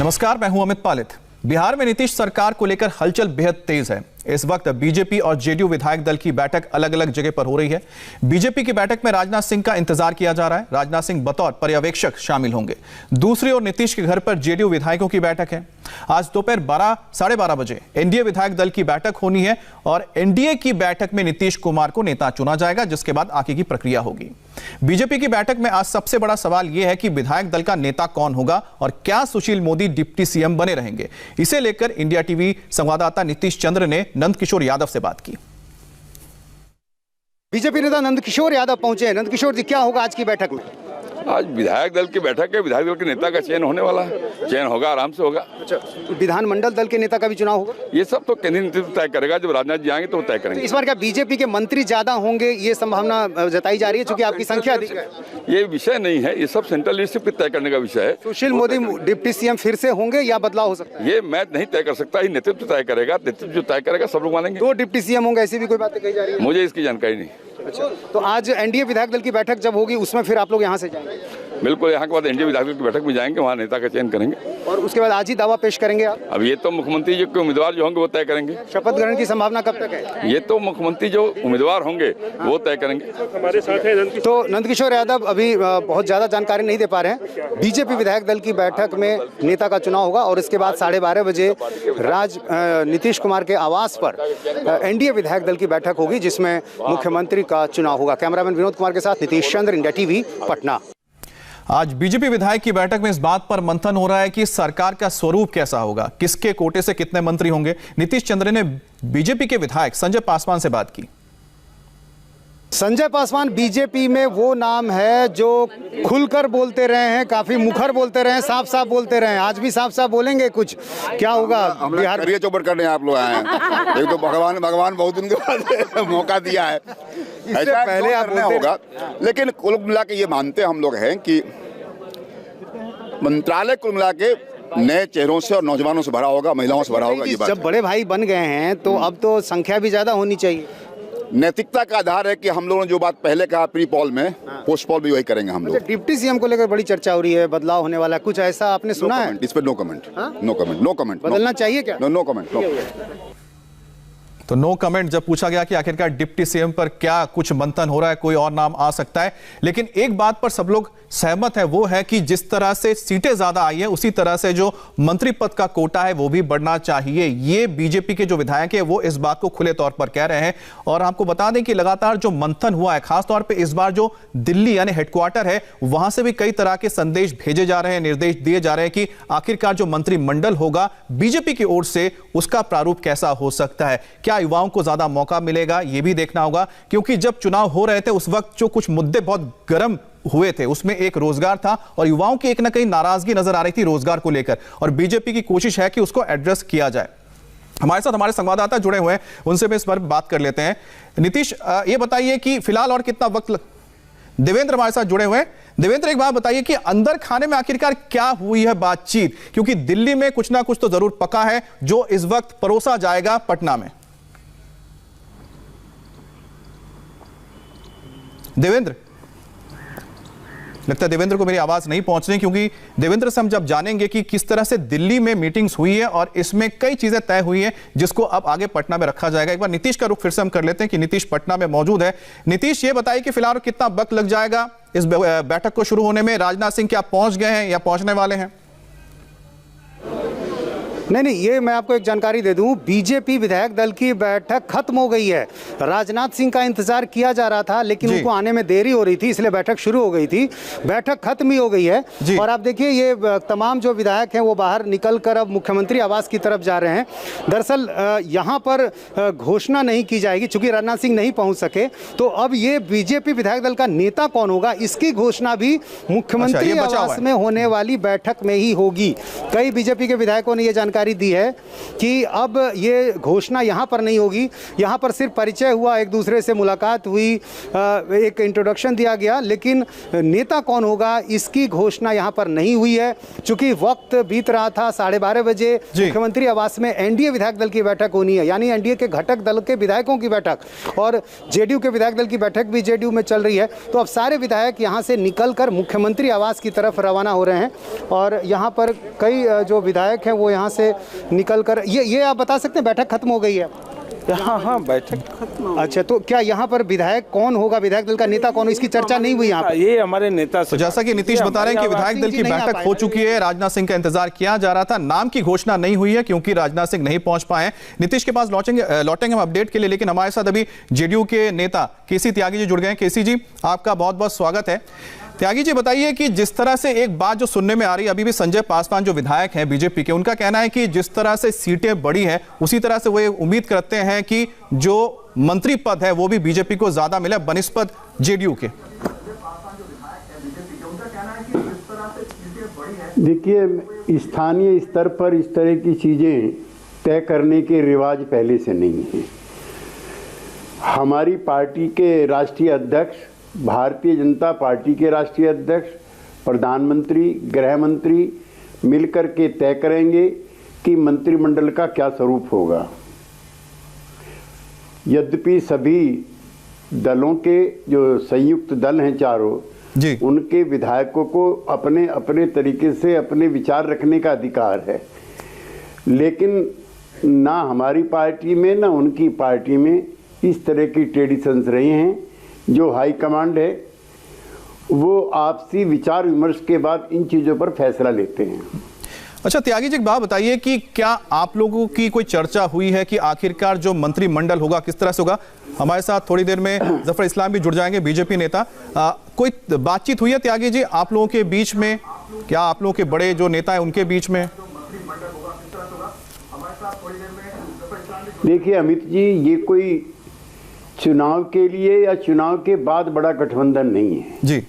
नमस्कार, मैं हूं अमित पालित। बिहार में नीतीश सरकार को लेकर हलचल बेहद तेज है। इस वक्त बीजेपी और जेडीयू विधायक दल की बैठक अलग अलग जगह पर हो रही है। बीजेपी की बैठक में राजनाथ सिंह का इंतजार किया जा रहा है। राजनाथ सिंह बतौर पर्यवेक्षक शामिल होंगे। दूसरी ओर नीतीश के घर पर जेडीयू विधायकों की बैठक है। आज दोपहर 12:30 बजे एनडीए विधायक दल की बैठक होनी है और एनडीए की बैठक में नीतीश कुमार को नेता चुना जाएगा, जिसके बाद आगे की प्रक्रिया होगी। बीजेपी की बैठक में आज सबसे बड़ा सवाल यह है कि विधायक दल का नेता कौन होगा और क्या सुशील मोदी डिप्टी सीएम बने रहेंगे। इसे लेकर इंडिया टीवी संवाददाता नीतीश चंद्र ने नंदकिशोर यादव से बात की। बीजेपी नेता नंदकिशोर यादव पहुंचे। नंदकिशोर जी, क्या होगा आज की बैठक में? आज विधायक दल की बैठक है। विधायक दल के नेता का चयन होने वाला है। चयन होगा, आराम से होगा। अच्छा, विधानमंडल दल के नेता का भी चुनाव होगा? ये सब तो केंद्रीय नेतृत्व तय करेगा। जब राजनाथ जी आएंगे तो वो तय करेंगे। तो इस बार क्या बीजेपी के मंत्री ज्यादा होंगे, ये संभावना जताई जा रही है, क्योंकि आपकी संख्या अधिक है? ये विषय नहीं है, ये सब सेंट्रल लीडरशिप तय करने का विषय है। सुशील मोदी डिप्टी सीएम फिर से होंगे या बदलाव हो सकता है? ये मैं नहीं तय कर सकता, ये नेतृत्व तय करेगा। नेतृत्व जो तय करेगा सब लोग मानेंगे। 2 डिप्टी सीएम होंगे, ऐसी भी कोई बातें कही जा रही है? मुझे इसकी जानकारी नहीं। अच्छा, तो आज एनडीए विधायक दल की बैठक जब होगी उसमें फिर आप लोग यहाँ से जाएंगे? बिल्कुल, यहाँ के बाद एनडीए विधायक दल की बैठक में जाएंगे, वहाँ नेता का चयन करेंगे और उसके बाद आज ही दावा पेश करेंगे आप? अब ये तो मुख्यमंत्री जी के उम्मीदवार जो होंगे वो तय करेंगे। शपथ ग्रहण की संभावना कब तक है? ये तो मुख्यमंत्री जो उम्मीदवार होंगे वो तय करेंगे। हमारे साथ है तो नंदकिशोर यादव अभी बहुत ज्यादा जानकारी नहीं दे पा रहे हैं। बीजेपी विधायक दल की बैठक में नेता का चुनाव होगा और इसके बाद 12:30 बजे नीतीश कुमार के आवास पर एनडीए विधायक दल की बैठक होगी, जिसमें मुख्यमंत्री का चुनाव होगा। कैमरामैन विनोद कुमार के साथ नीतीश चंद्र, इंडिया टीवी, पटना। आज बीजेपी विधायक की बैठक में इस बात पर मंथन हो रहा है कि सरकार का स्वरूप कैसा होगा, किसके कोटे से कितने मंत्री होंगे। नीतीश चंद्र ने बीजेपी के विधायक संजय पासवान से बात की। संजय पासवान बीजेपी में वो नाम है जो खुलकर बोलते रहे हैं, काफी मुखर बोलते रहे हैं, साफ साफ बोलते रहे हैं। आज भी साफ साफ बोलेंगे। कुछ क्या होगा बिहार करिए चौपट करने आप लोग आए हैं। एक तो भगवान बहुत दिन के बाद मौका दिया है। ऐसा पहले आप करना होगा, लेकिन कुल मिला के ये मानते हम लोग हैं कि मंत्रालय कुल मिला के नए चेहरों से और नौजवानों से भरा होगा, महिलाओं से भरा होगा। ये बात जब बड़े भाई बन गए हैं तो अब तो संख्या भी ज्यादा होनी चाहिए। नैतिकता का आधार है कि हम लोगों ने जो बात पहले कहा प्री पॉल में, पोस्ट पॉल भी वही करेंगे हम लोग। डिप्टी सीएम को लेकर बड़ी चर्चा हो रही है, बदलाव होने वाला, कुछ ऐसा आपने सुना है? इस पर नो कमेंट। बदलना चाहिए क्या? No comment. तो नो कमेंट जब पूछा गया कि आखिरकार डिप्टी सीएम पर क्या कुछ मंथन हो रहा है, कोई और नाम आ सकता है, लेकिन एक बात पर सब लोग सहमत है, वो है कि जिस तरह से सीटें ज्यादा आई है उसी तरह से जो मंत्री पद का कोटा है वो भी बढ़ना चाहिए। ये बीजेपी के जो विधायक है वो इस बात को खुले तौर पर कह रहे हैं। और आपको बता दें कि लगातार जो मंथन हुआ है, खासतौर पर इस बार जो दिल्ली यानी हेडक्वार्टर है वहां से भी कई तरह के संदेश भेजे जा रहे हैं, निर्देश दिए जा रहे हैं कि आखिरकार जो मंत्रिमंडल होगा बीजेपी की ओर से उसका प्रारूप कैसा हो सकता है। क्या युवाओं को ज्यादा मौका मिलेगा, यह भी देखना होगा, क्योंकि जब चुनाव हो रहे थे उस वक्त जो कुछ मुद्दे बहुत गर्म हुए थे उसमें एक रोजगार था और युवाओं की एक ना कहीं नाराजगी नजर आ रही थी रोजगार को लेकर, और बीजेपी की कोशिश है कि उसको एड्रेस किया जाए। हमारे साथ हमारे संवाददाता जुड़े हुए हैं, उनसे भी इस पर बात कर लेते हैं। नीतीश, ये बताइए कि फिलहाल और कितना वक्त देवेंद्र हमारे साथ जुड़े हुए हैं। देवेंद्र, एक बात बताइए कि अंदर खाने में आखिरकार क्या हुई है बातचीत, क्योंकि दिल्ली में कुछ ना कुछ तो जरूर पका है जो इस वक्त परोसा जाएगा पटना में। देवेंद्र, लगता है देवेंद्र को मेरी आवाज नहीं पहुंच रही, क्योंकि देवेंद्र से हम जब जानेंगे कि किस तरह से दिल्ली में मीटिंग्स हुई है और इसमें कई चीजें तय हुई हैं जिसको अब आगे पटना में रखा जाएगा। एक बार नीतीश का रुख फिर से हम कर लेते हैं कि नीतीश पटना में मौजूद है। नीतीश, ये बताइए कि फिलहाल कितना वक्त लग जाएगा इस बैठक को शुरू होने में? राजनाथ सिंह क्या पहुंच गए हैं या पहुंचने वाले हैं? नहीं, ये मैं आपको एक जानकारी दे दूं, बीजेपी विधायक दल की बैठक खत्म हो गई है। राजनाथ सिंह का इंतजार किया जा रहा था, लेकिन उनको आने में देरी हो रही थी, इसलिए बैठक शुरू हो गई थी। बैठक खत्म ही हो गई है और आप देखिए ये तमाम जो विधायक हैं वो बाहर निकलकर अब मुख्यमंत्री आवास की तरफ जा रहे हैं। दरअसल यहाँ पर घोषणा नहीं की जाएगी, चूंकि राजनाथ सिंह नहीं पहुँच सके, तो अब ये बीजेपी विधायक दल का नेता कौन होगा इसकी घोषणा भी मुख्यमंत्री आवास में होने वाली बैठक में ही होगी। कई बीजेपी के विधायकों ने ये जानकारी जानकारी दी है कि अब ये घोषणा यहाँ पर नहीं होगी, यहाँ पर सिर्फ परिचय हुआ, एक दूसरे से मुलाकात हुई, एक इंट्रोडक्शन दिया गया, लेकिन नेता कौन होगा इसकी घोषणा यहाँ पर नहीं हुई है। चूंकि वक्त बीत रहा था, 12:30 बजे मुख्यमंत्री आवास में एनडीए विधायक दल की बैठक होनी है, यानी एनडीए के घटक दल के विधायकों की बैठक, और जेडीयू के विधायक दल की बैठक भी जेडीयू में चल रही है। तो अब सारे विधायक यहाँ से निकलकर मुख्यमंत्री आवास की तरफ रवाना हो रहे हैं और यहाँ पर कई जो विधायक हैं वो यहाँ से निकलकर ये आप बता सकते हैं बैठक खत्म हो गई है? हाँ, बैठक खत्म। अच्छा, तो क्या यहाँ पर विधायक कौन होगा, विधायक दल का नेता कौन, इसकी चर्चा नहीं हुई यहाँ पर? ये हमारे नेता तो जैसा कि नीतीश बता रहे हैं कि विधायक दल की बैठक हो चुकी है, राजनाथ सिंह का इंतजार किया जा रहा था, नाम की घोषणा नहीं हुई है क्योंकि राजनाथ सिंह नहीं पहुंच पाए। नीतीश के पास लौटेंगे हम अपडेट के लिए, लेकिन हमारे साथ अभी जेडीयू के नेता केसी त्यागी जी जुड़ गए हैं। केसी जी, आपका बहुत बहुत स्वागत है। त्यागी जी, बताइए कि जिस तरह से एक बात जो सुनने में आ रही है, अभी भी संजय पासवान जो विधायक हैं बीजेपी के, उनका कहना है कि जिस तरह से सीटें बढ़ी हैं उसी तरह से वो उम्मीद करते हैं कि जो मंत्री पद है वो भी बीजेपी को ज्यादा मिले बनिस्पत जेडीयू के। देखिए, स्थानीय स्तर पर इस तरह की चीजें तय करने के रिवाज पहले से नहीं है। हमारी पार्टी के राष्ट्रीय अध्यक्ष, भारतीय जनता पार्टी के राष्ट्रीय अध्यक्ष, प्रधानमंत्री, गृह मंत्री मिलकर के तय करेंगे कि मंत्रिमंडल का क्या स्वरूप होगा। यद्यपि सभी दलों के जो संयुक्त दल हैं चारों जी, उनके विधायकों को अपने अपने तरीके से अपने विचार रखने का अधिकार है, लेकिन ना हमारी पार्टी में ना उनकी पार्टी में इस तरह की ट्रेडिशंस रही हैं। जो हाई कमांड है वो आपसी विचार विमर्श के बाद इन चीज़ों पर फैसला लेते हैं। अच्छा त्यागी जी, एक बात बताइए कि क्या आप लोगों की कोई चर्चा हुई है कि आखिरकार जो मंत्रिमंडल होगा किस तरह से होगा? हमारे साथ थोड़ी देर में जफर इस्लाम भी जुड़ जाएंगे, बीजेपी नेता। कोई बातचीत हुई है त्यागी जी आप लोगों के बीच में? क्या आप लोगों के बड़े जो नेता है उनके बीच में? देखिए अमित जी, ये कोई चुनाव के लिए या चुनाव के बाद बड़ा गठबंधन नहीं है जी।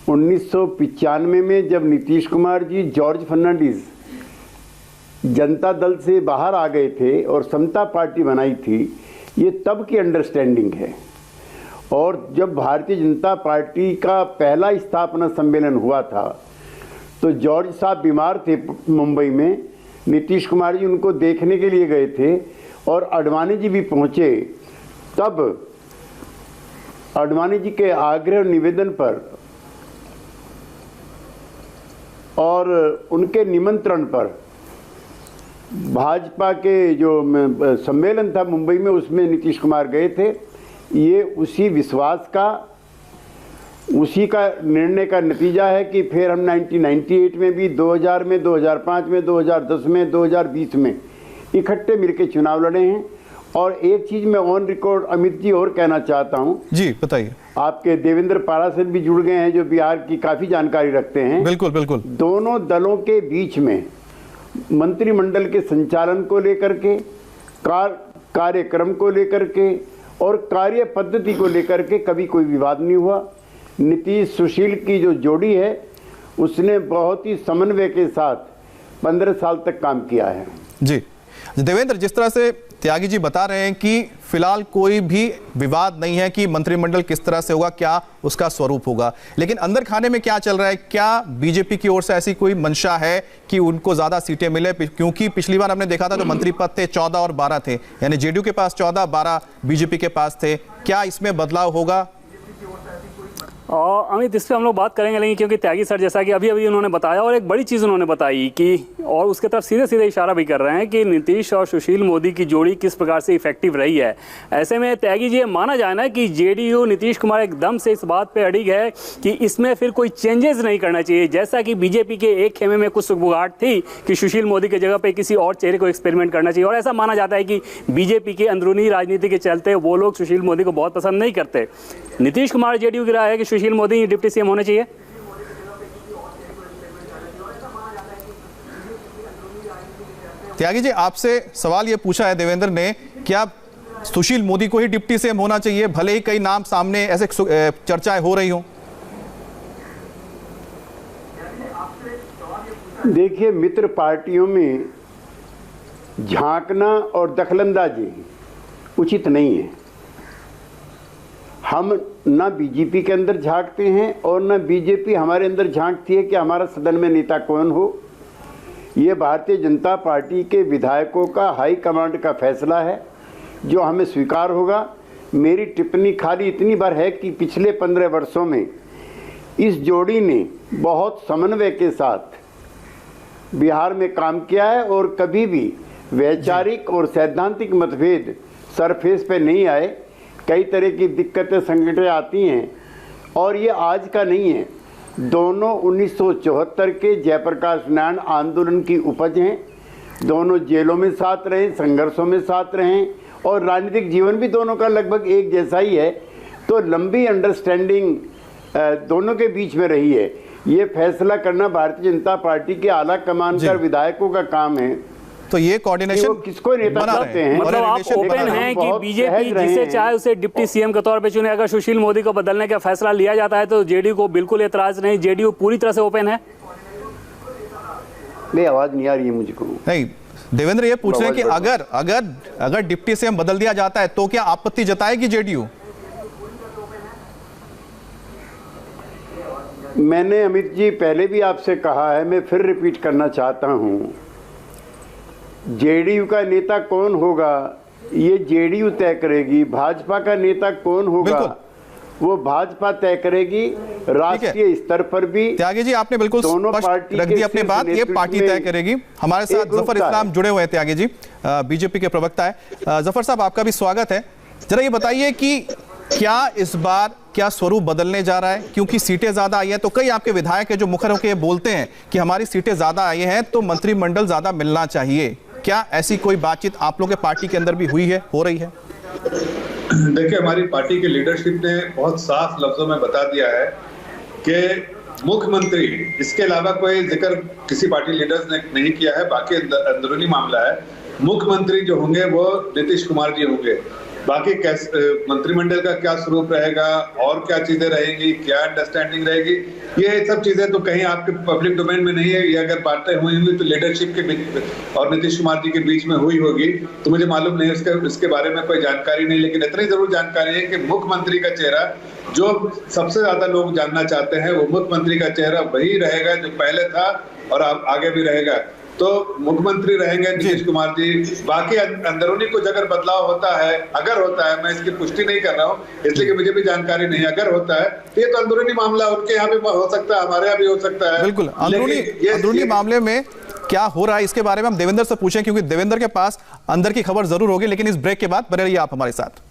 1995 में जब नीतीश कुमार जी जॉर्ज फर्नांडिस जनता दल से बाहर आ गए थे और समता पार्टी बनाई थी, ये तब की अंडरस्टैंडिंग है। और जब भारतीय जनता पार्टी का पहला स्थापना सम्मेलन हुआ था तो जॉर्ज साहब बीमार थे मुंबई में, नीतीश कुमार जी उनको देखने के लिए गए थे और आडवाणी जी भी पहुंचे। तब आडवाणी जी के आग्रह और निवेदन पर और उनके निमंत्रण पर भाजपा के जो सम्मेलन था मुंबई में, उसमें नीतीश कुमार गए थे। ये उसी विश्वास का, उसी का निर्णय का नतीजा है कि फिर हम 1998 में भी, 2000 में, 2005 में, 2010 में, 2020 में इकट्ठे मिलकर चुनाव लड़े हैं। और एक चीज मैं ऑन रिकॉर्ड अमित जी और कहना चाहता हूं जी, बताइए। आपके देवेंद्र पाराशर भी जुड़ गए हैं जो बिहार की काफी जानकारी रखते हैं। बिल्कुल बिल्कुल। दोनों दलों के बीच में मंत्रिमंडल के संचालन को लेकर के, कार्यक्रम को लेकर के और कार्य पद्धति को लेकर के कभी कोई विवाद नहीं हुआ। नीतीश सुशील की जो जोड़ी है उसने बहुत ही समन्वय के साथ 15 साल तक काम किया है। जी देवेंद्र, जिस तरह से त्यागी जी बता रहे हैं कि फिलहाल कोई भी विवाद नहीं है कि मंत्रिमंडल किस तरह से होगा, क्या उसका स्वरूप होगा, लेकिन अंदर खाने में क्या चल रहा है? क्या बीजेपी की ओर से ऐसी कोई मंशा है कि उनको ज्यादा सीटें मिले? क्योंकि पिछली बार हमने देखा था जो मंत्री पद थे 14 और 12 थे, यानी जेडीयू के पास 14, 12 बीजेपी के पास थे। क्या इसमें बदलाव होगा? और अमित, इस पर हम लोग बात करेंगे, लेकिन क्योंकि त्यागी सर जैसा कि अभी उन्होंने बताया और एक बड़ी चीज़ उन्होंने बताई कि, और उसके तरफ सीधे सीधे इशारा भी कर रहे हैं कि नीतीश और सुशील मोदी की जोड़ी किस प्रकार से इफेक्टिव रही है। ऐसे में त्यागी जी, ये माना जाए ना कि जेडीयू नीतीश कुमार एकदम से इस बात पे अड़िग है कि इसमें फिर कोई चेंजेस नहीं करना चाहिए, जैसा कि बीजेपी के एक खेमे में कुछ सुगबुगाहट थी कि सुशील मोदी की जगह पर किसी और चेहरे को एक्सपेरिमेंट करना चाहिए। और ऐसा माना जाता है कि बीजेपी के अंदरूनी राजनीति के चलते वो लोग सुशील मोदी को बहुत पसंद नहीं करते। नीतीश कुमार जेडीयू की राय है कि सुशील मोदी डिप्टी सीएम होने चाहिए। त्यागी जी, आपसे सवाल ये पूछा है देवेंद्र ने, क्या सुशील मोदी को ही डिप्टी सीएम होना चाहिए, भले ही कई नाम सामने ऐसे चर्चाएं हो रही हो? देखिए, मित्र पार्टियों में झांकना और दखलंदाजी उचित नहीं है। हम ना बीजेपी के अंदर झांकते हैं और ना बीजेपी हमारे अंदर झांकती है कि हमारा सदन में नेता कौन हो। ये भारतीय जनता पार्टी के विधायकों का हाई कमांड का फैसला है जो हमें स्वीकार होगा। मेरी टिप्पणी खाली इतनी बार है कि पिछले 15 वर्षों में इस जोड़ी ने बहुत समन्वय के साथ बिहार में काम किया है और कभी भी वैचारिक और सैद्धांतिक मतभेद सरफेस पे नहीं आए। कई तरह की दिक्कतें संकटें आती हैं और ये आज का नहीं है। दोनों 1974 के जयप्रकाश नारायण आंदोलन की उपज हैं। दोनों जेलों में साथ रहे, संघर्षों में साथ रहे और राजनीतिक जीवन भी दोनों का लगभग एक जैसा ही है। तो लंबी अंडरस्टैंडिंग दोनों के बीच में रही है। ये फैसला करना भारतीय जनता पार्टी के आला कमान का विधायकों का काम है। तो ये कोऑर्डिनेशन किसको नेता चाहते हैं? मतलब आप ओपन हैं कि बीजेपी जिसे चाहे उसे डिप्टी सीएम के तौर पे चुने। अगर सुशील मोदी को बदलने का फैसला लिया जाता है तो जेडीयू को बिल्कुल एतराज नहीं, जेडीयू पूरी तरह से ओपन है। नहीं, आवाज नहीं आ रही है मुझको। नहीं, देवेंद्र ये पूछ रहे हैं कि अगर डिप्टी सीएम बदल दिया जाता है तो क्या आपत्ति जताएगी जेडीयू? मैंने अमित जी पहले भी आपसे कहा है, मैं फिर रिपीट करना चाहता हूं, जेडीयू का नेता कौन होगा ये जेडीयू तय करेगी। भाजपा का नेता कौन होगा वो भाजपा तय करेगी। राष्ट्रीय स्तर पर भी त्यागी जी आपने बिल्कुल स्पष्ट रख दी अपनी बात, ये पार्टी तय करेगी। हमारे साथ जफर इस्लाम जुड़े हुए हैं, त्यागी जी बीजेपी के प्रवक्ता है। जफर साहब आपका भी स्वागत है। जरा ये बताइए कि क्या इस बार क्या स्वरूप बदलने जा रहा है? क्योंकि सीटें ज्यादा आई हैं तो कई आपके विधायक है जो मुखर होकर बोलते हैं कि हमारी सीटें ज्यादा आई हैं तो मंत्रिमंडल ज्यादा मिलना चाहिए। क्या ऐसी कोई बातचीत आप लोगों के पार्टी के अंदर भी हुई है, हो रही है? देखिए, हमारी पार्टी की लीडरशिप ने बहुत साफ लफ्जों में बता दिया है कि मुख्यमंत्री, इसके अलावा कोई जिक्र किसी पार्टी लीडर्स ने नहीं किया है, बाकी अंदरूनी मामला है। मुख्यमंत्री जो होंगे वो नीतीश कुमार जी होंगे। बाकी मंत्रिमंडल का क्या स्वरूप रहेगा और क्या चीजें रहेंगी, क्या अंडरस्टैंडिंग रहेगी, ये सब चीजें तो कहीं आपके पब्लिक डोमेन में नहीं है। ये अगर बातें हुई होंगी तो लीडरशिप के बीच और नीतीश कुमार जी के बीच में हुई होगी, तो मुझे मालूम नहीं, इसके बारे में कोई जानकारी नहीं। लेकिन इतनी जरूर जानकारी है कि मुख्यमंत्री का चेहरा जो सबसे ज्यादा लोग जानना चाहते हैं वो मुख्यमंत्री का चेहरा वही रहेगा जो पहले था और आगे भी रहेगा। तो मुख्यमंत्री रहेंगे नीतीश कुमार जी। बाकी अंदरूनी कुछ अगर बदलाव होता है, अगर होता है, मैं इसकी पुष्टि नहीं कर रहा हूँ इसलिए कि मुझे भी जानकारी नहीं, अगर होता है तो ये तो अंदरूनी मामला उनके यहाँ भी हो सकता है, हमारे यहाँ भी हो सकता है। बिल्कुल, अंदरूनी मामले में क्या हो रहा है इसके बारे में हम देवेंद्र से पूछें, क्योंकि देवेंद्र के पास अंदर की खबर जरूर होगी। लेकिन इस ब्रेक के बाद बने रहिए आप हमारे साथ।